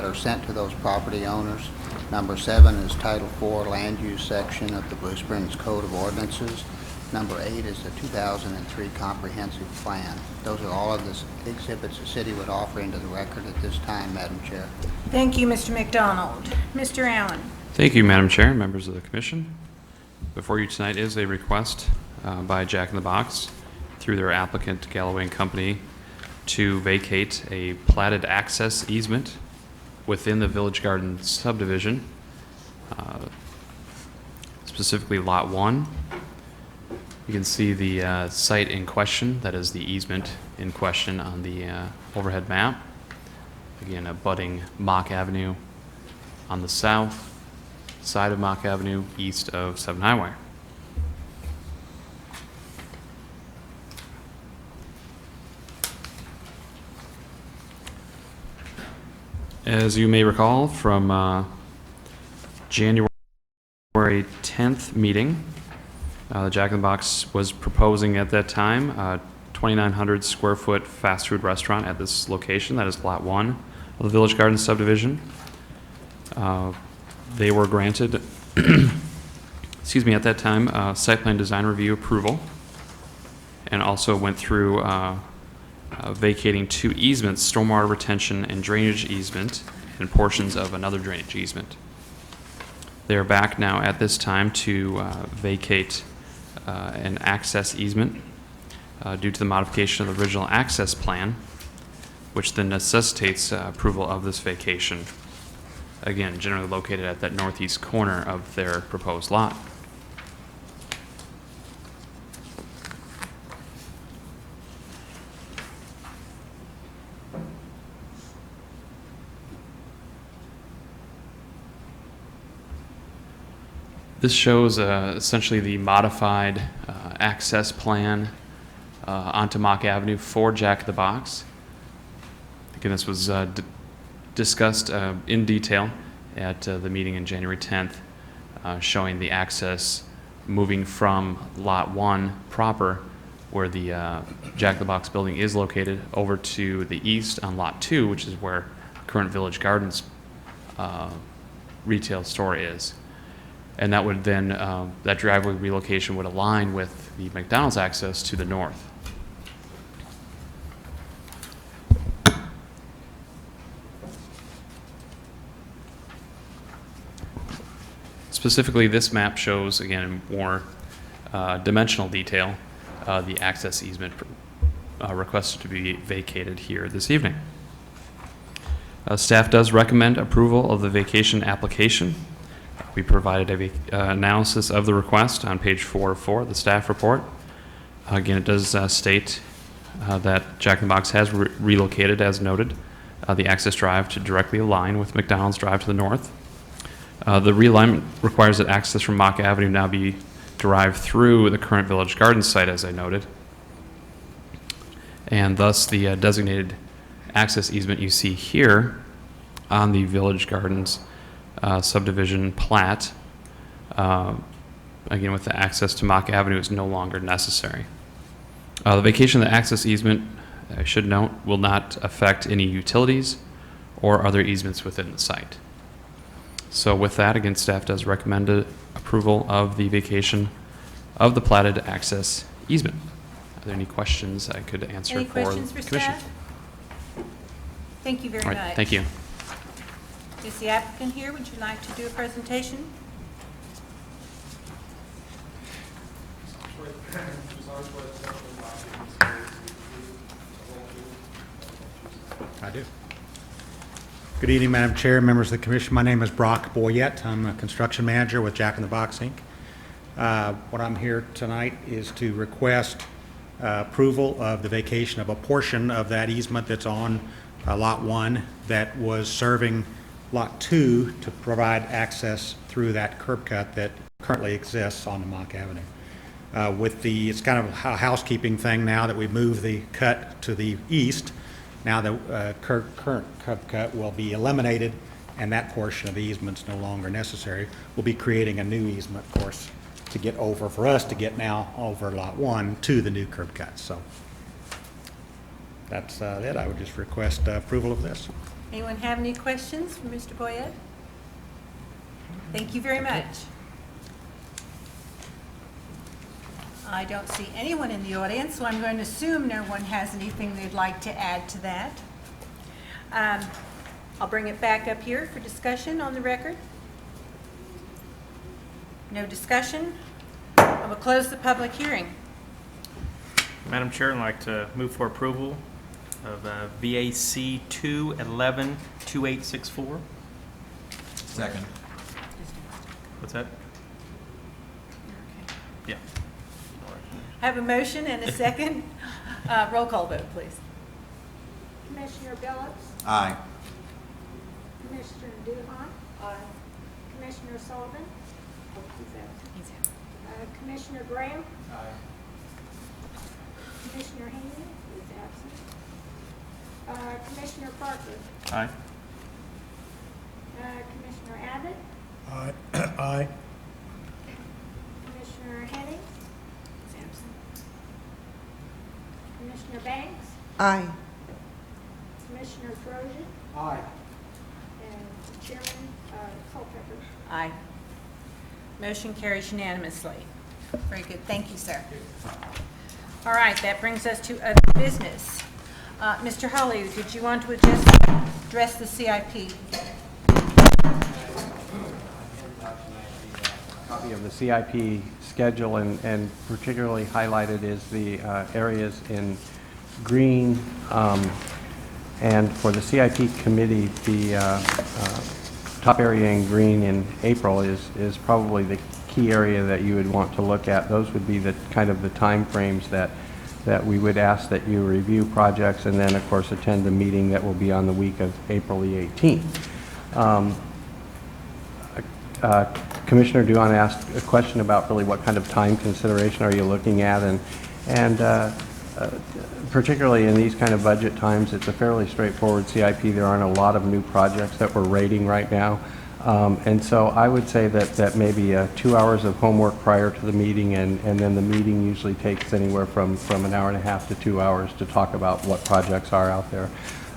that are sent to those property owners. Number 7 is Title IV Land Use section of the Blue Springs Code of Ordinances. Number 8 is the 2003 Comprehensive Plan. Those are all of the exhibits the city would offer into the record at this time, Madam Chair. Thank you, Mr. McDonald. Mr. Allen. Thank you, Madam Chair, members of the Commission. Before you tonight is a request by Jack in the Box through their applicant Galloway & Company to vacate a platted access easement within the Village Garden subdivision, specifically Lot 1. You can see the site in question, that is the easement in question on the overhead map. Again, abutting Mock Avenue on the south side of Mock Avenue, east of 7 Highway. As you may recall from January 10th meeting, the Jack in the Box was proposing at that time a 2,900 square foot fast food restaurant at this location. That is Lot 1 of the Village Garden subdivision. They were granted, excuse me, at that time, site plan design review approval, and also went through vacating 2 easements, stormwater retention and drainage easement, and portions of another drainage easement. They are back now at this time to vacate an access easement due to the modification of the original access plan, which then necessitates approval of this vacation. Again, generally located at that northeast corner of their proposed lot. This shows essentially the modified access plan onto Mock Avenue for Jack in the Box. Again, this was discussed in detail at the meeting in January 10th, showing the access moving from Lot 1 proper, where the Jack in the Box building is located, over to the east on Lot 2, which is where current Village Gardens retail store is. And that would then, that driveway relocation would align with the McDonald's access to the north. Specifically, this map shows, again, in more dimensional detail, the access easement requested to be vacated here this evening. Staff does recommend approval of the vacation application. We provided an analysis of the request on page 4 of 4 of the staff report. Again, it does state that Jack in the Box has relocated, as noted, the access drive to directly align with McDonald's drive to the north. The realignment requires that access from Mock Avenue now be derived through the current Village Garden site, as I noted. And thus, the designated access easement you see here on the Village Gardens subdivision plat, again with the access to Mock Avenue, is no longer necessary. The vacation of the access easement, I should note, will not affect any utilities or other easements within the site. So with that, again, staff does recommend approval of the vacation of the platted access easement. Are there any questions I could answer Any for questions the for Commission? staff? Thank you very All right, much. thank you. Is the applicant here? Would you like to do a presentation? I do. Good evening, Madam Chair, members of the Commission. My name is Brock Boyette. I'm a construction manager with Jack in the Box, Inc. What I'm here tonight is to request approval of the vacation of a portion of that easement that's on Lot 1 that was serving Lot 2 to provide access through that curb cut that currently exists on the Mock Avenue. It's kind of a housekeeping thing now that we move the cut to the east. Now the current curb cut will be eliminated, and that portion of the easement's no longer necessary. We'll be creating a new easement, of course, to get over, for us to get now over Lot 1 to the new curb cut. So that's it. I would just request approval of this. Anyone have any questions for Mr. Boyette? Thank you very much. I don't see anyone in the audience, so I'm going to assume no one has anything they'd like to add to that. I'll bring it back up here for discussion on the record. No discussion? I will close the public hearing. Madam Chair, I'd like to move for approval of VAC 211-2864. Second. What's that? Yeah. I have a motion and a second. Roll call vote, please. Commissioner Billups, Aye. Commissioner Duhon. Commissioner Sullivan. Commissioner Graham. Commissioner Haney is absent. Commissioner Parker. Aye. Commissioner Abbott. Aye. Aye. Commissioner Henning is absent. Commissioner Banks. Aye. Commissioner Trojan. Aye. And Chairman Culpepper. Aye. Motion carries unanimously. Very good. Thank you, sir. All right, that brings us to other business. Mr. Holly, did you want to address the CIP? Copy of the CIP schedule, and particularly highlighted is the areas in green. And for the CIP committee, the top area in green in April is probably the key area that you would want to look at. Those would be the kind of the time frames that we would ask that you review projects, and then of course attend the meeting that will be on the week of April the 18th. Commissioner Duhon asked a question about really what kind of time consideration are you looking at, and particularly in these kind of budget times, it's a fairly straightforward CIP. There aren't a lot of new projects that we're rating right now. And so I would say that maybe 2 hours of homework prior to the meeting, and then the meeting usually takes anywhere from an hour and a half to 2 hours to talk about what projects are out there.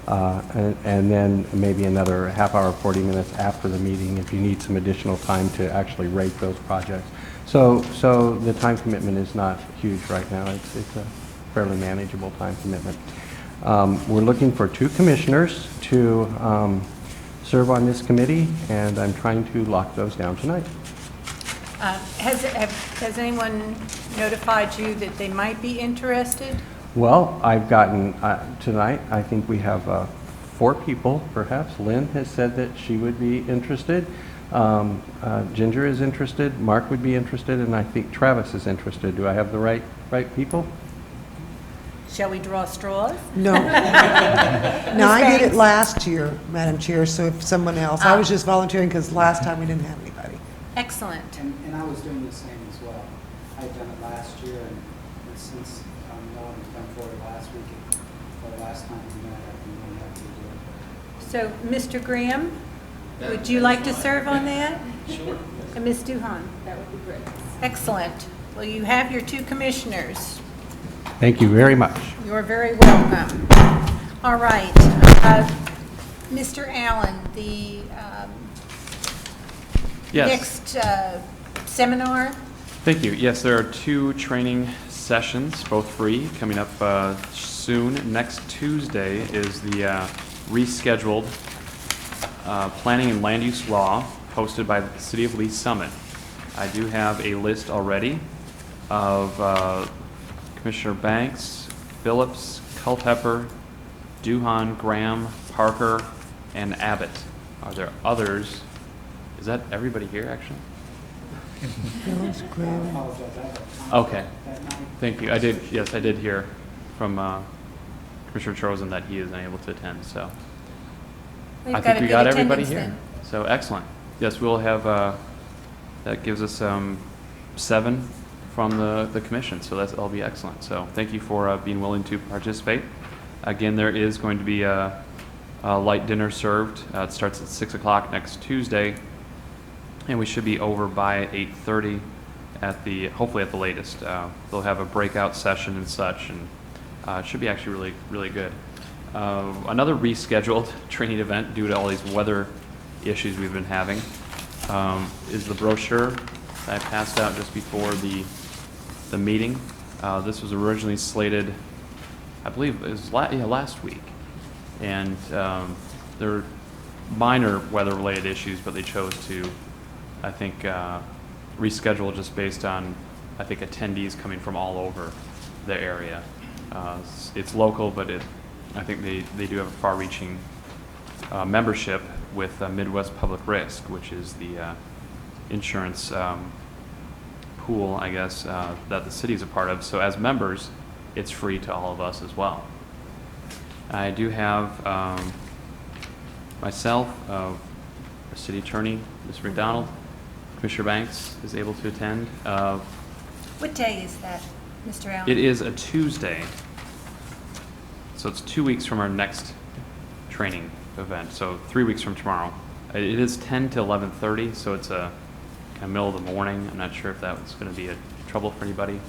And then maybe another half hour, 40 minutes after the meeting if you need some additional time to actually rate those projects. So the time commitment is not huge right now. It's a fairly manageable time commitment. We're looking for 2 commissioners to serve on this committee, and I'm trying to lock those down tonight. Has anyone notified you that they might be interested? Well, I've gotten, tonight, I think we have 4 people, perhaps. Lynn has said that she would be interested. Ginger is interested. Mark would be interested, and I think Travis is interested. Do I have the right people? Shall we draw straws? No. No, I did it last year, Madam Chair, so if someone else, I was just volunteering because last time we didn't have anybody. Excellent. And I was doing the same as well. I'd done it last year, and since no one was done for it last week, or last time we met, I've been really happy to do it. So, Mr. Graham, would you like to serve on that? Sure. And Ms. Duhon? That would be great. Excellent. Well, you have your 2 commissioners. Thank you very much. You're very welcome. All right. Mr. Allen, the Yes. next seminar, Thank you. Yes, there are 2 training sessions, both free, coming up soon. Next Tuesday is the rescheduled Planning and Land Use Law hosted by the City of Lee Summit. I do have a list already of Commissioner Banks, Phillips, Culpepper, Duhon, Graham, Parker, and Abbott. Are there others? Is that everybody here, actually? Okay. Thank you. I did hear from Commissioner Trozen that he is unable to attend, so. we've I got think a we good got everybody attendance here. then. So, excellent. Yes, we'll have, that gives us 7 from the commission, so that'll be excellent. So thank you for being willing to participate. Again, there is going to be a light dinner served. It starts at 6 o'clock next Tuesday, and we should be over by 8:30 hopefully at the latest. They'll have a breakout session and such, and it should be actually really, really good. Another rescheduled training event due to all these weather issues we've been having is the brochure that I passed out just before the meeting. This was originally slated, I believe it was last week. And there were minor weather-related issues, but they chose to, I think, reschedule just based on, I think, attendees coming from all over the area. It's local, but I think they do have a far-reaching membership with Midwest Public Risk, which is the insurance pool, I guess, that the city is a part of. So as members, it's free to all of us as well. I do have myself, our city attorney, Mr. McDonald, Commissioner Banks is able to attend. What day is that, Mr. Allen? It is a Tuesday, so it's 2 weeks from our next training event, so 3 weeks from tomorrow. It is 10 to 11:30, so it's a kind of middle of the morning. I'm not sure if that was going to be a trouble for anybody.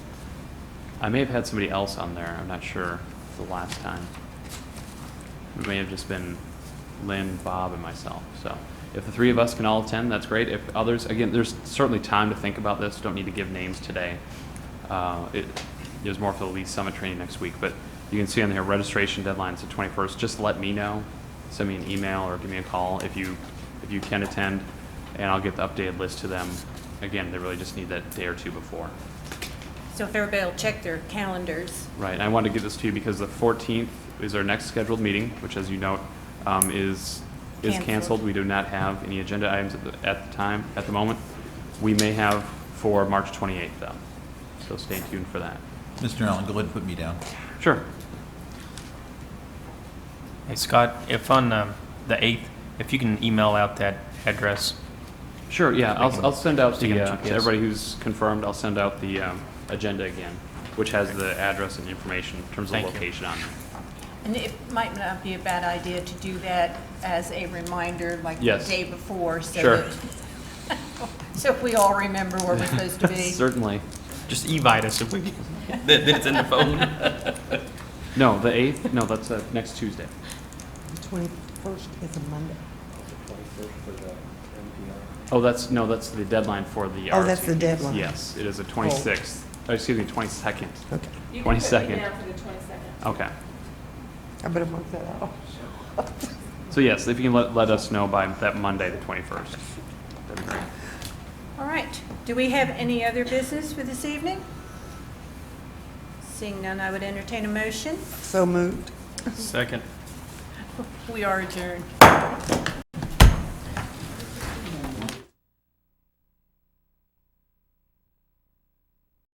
I may have had somebody else on there. I'm not sure the last time. It may have just been Lynn, Bob, and myself. So if the three of us can all attend, that's great. If others, again, there's certainly time to think about this. Don't need to give names today. There's more for the Lee's Summit training next week, but you can see on here registration deadline is the 21st. Just let me know. Send me an email or give me a call if you can attend, and I'll get the updated list to them. Again, they really just need that day or two before. So if everybody will check their calendars. Right, and I wanted to get this to you because the 14th is our next scheduled meeting, which, as you note, is canceled. We do not have any agenda items at the moment. We may have for March 28th, though, so stay tuned for that. Mr. Allen, go ahead and put me down. Sure. Hey, Scott, if on the 8th, if you can email out that address. Sure, yeah, I'll send out Stick it in to GPS. everybody who's confirmed, I'll send out the agenda again, which has the address and information in terms of Thank you. location on there. And it might not be a bad idea to do that as a reminder, like the Yes. day before, so Sure. that, so if we all remember where we're supposed to be. Certainly. Just evite us if we, that it's in the phone. No, the 8th, no, that's next Tuesday. The 21st is a Monday. Oh, that's the deadline for the Oh, that's the RSVPs. deadline. Yes, it is the 26th, excuse me, 22nd. Okay. You can put me 22nd. down for the 22nd. Okay. I better mark that out. So yes, if you can let us know by that Monday, the 21st. That'd be great. All right. Do we have any other business for this evening? Seeing none, I would entertain a motion. So moved. Second. We are adjourned.